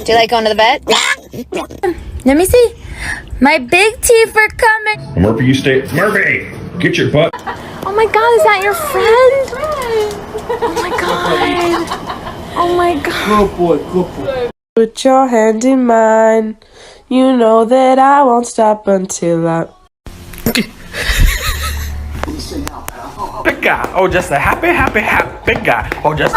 Do you like going to the vet? Let me see. My big teeth are coming. Murphy, you stay. Murphy, get your butt. Oh my God, is that your friend? Oh my God. Oh my God. Good boy, good boy. Put your hand in mine. You know that I won't stop until I... Big guy. Oh, just a happy big guy. Oh, just.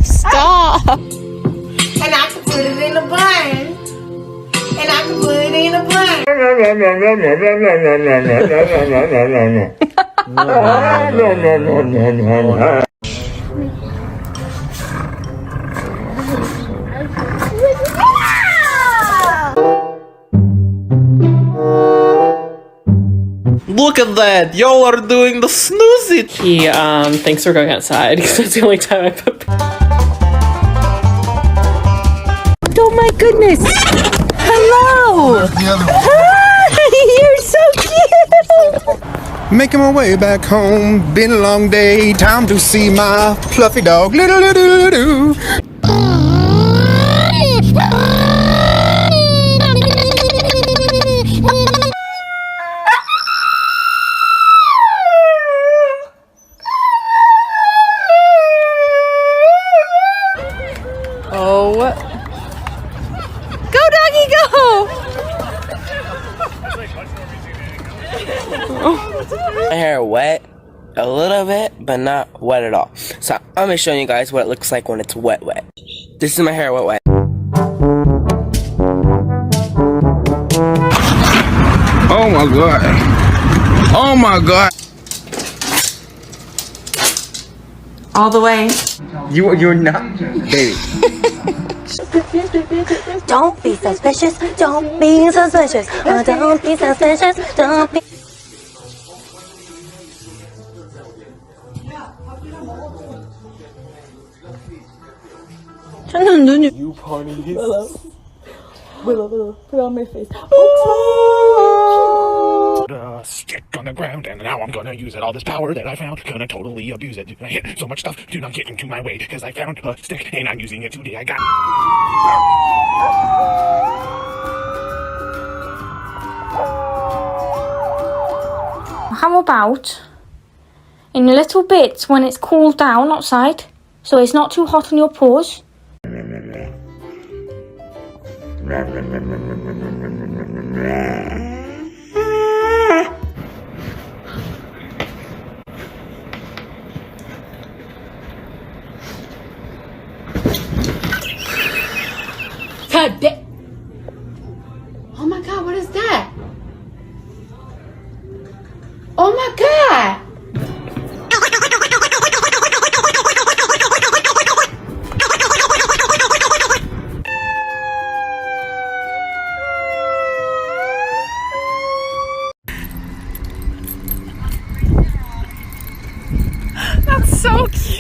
Stop. And I can put it in a bun. And I can put it in a bun. Look at that! Y'all are doing the snoozy. He thinks we're going outside because that's the only time I put... Oh my goodness. Hello. Hi, you're so cute. Making my way back home, been a long day, time to see my fluffy dog. Oh. Go, doggy, go. My hair wet a little bit, but not wet at all. So I'm gonna show you guys what it looks like when it's wet. This is my hair wet. Oh my god. Oh my god. All the way. You're not, baby. Don't be suspicious. Don't be suspicious. Oh, don't be suspicious. Don't be. 저는 눈이. You party. Willow, put on my face. Stick on the ground, and now I'm gonna use it. All this power that I found, gonna totally abuse it. I hit so much stuff, do not get into my way, because I found a stick, and I'm using it today. I got. How about in little bits when it's cooled down outside, so it's not too hot on your paws? Oh my God, what is that? Oh my God. That's so cute.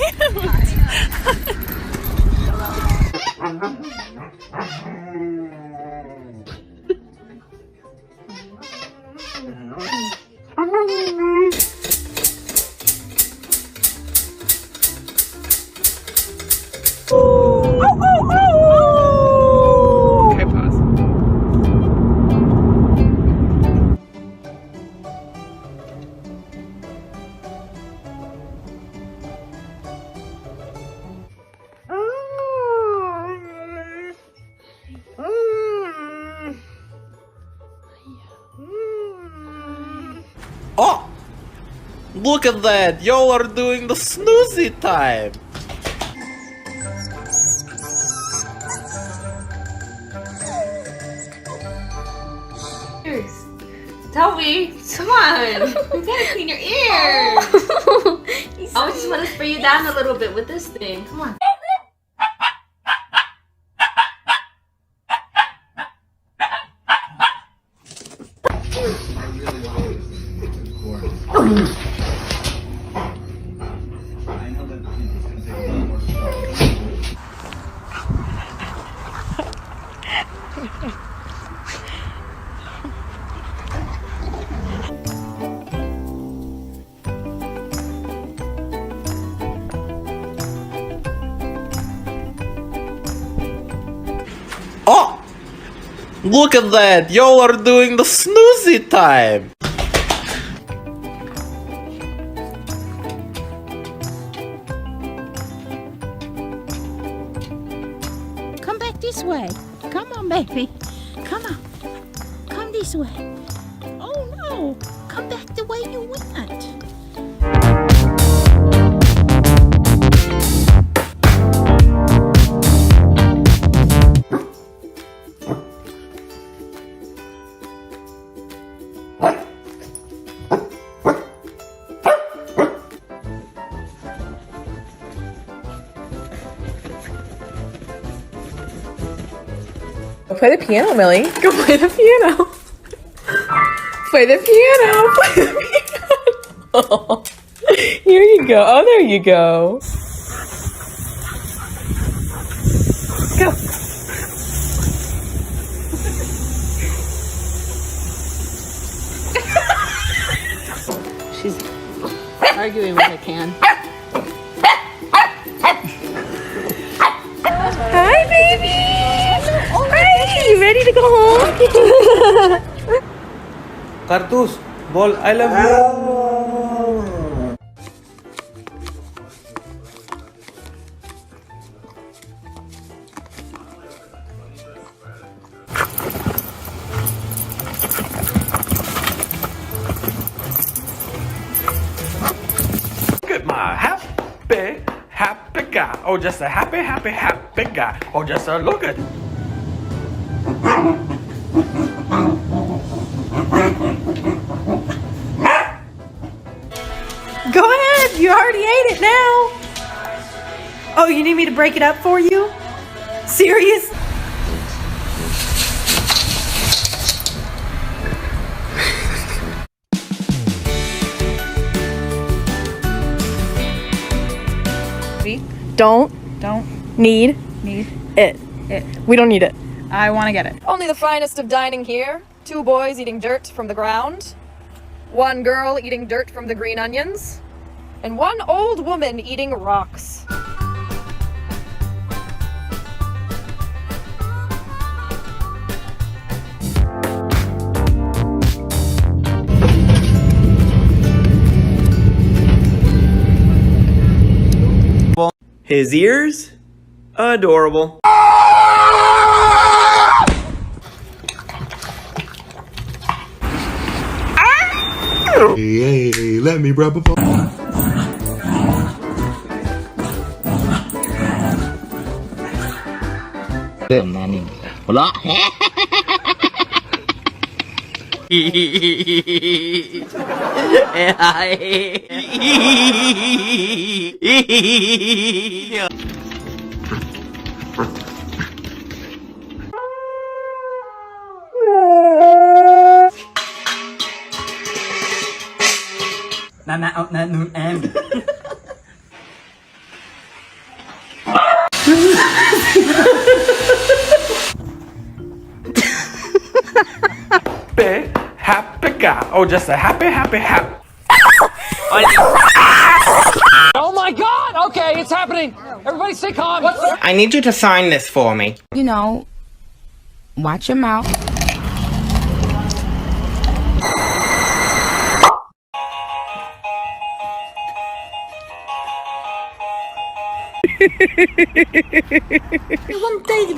Okay, pause. Oh! Look at that! Y'all are doing the snoozy time! Toby, come on. You gotta clean your ears. I just want to spray you down a little bit with this thing. Come on. Oh! Look at that! Y'all are doing the snoozy time! Come back this way. Come on, baby. Come on. Come this way. Oh no! Come back the way you went. Go play the piano, Millie. Go play the piano. Play the piano. Play the piano. Here you go. Oh, there you go. Go. She's arguing with a can. Hi, baby. Hi. You ready to go home? Cartus, Ball, I love you. Look at my happy guy. Oh, just a happy guy. Oh, just a look at. Go ahead. You already ate it now. Oh, you need me to break it up for you? Serious? Don't need it. We don't need it. I want to get it. Only the finest of dining here. 2 boys eating dirt from the ground. 1 girl eating dirt from the green onions. And 1 old woman eating rocks. His ears? Adorable. Hey, let me rub a ball. Happy guy. Oh, just a happy. Oh my god! Okay, it's happening! Everybody stay calm! I need you to sign this for me. You know, watch your mouth. One day.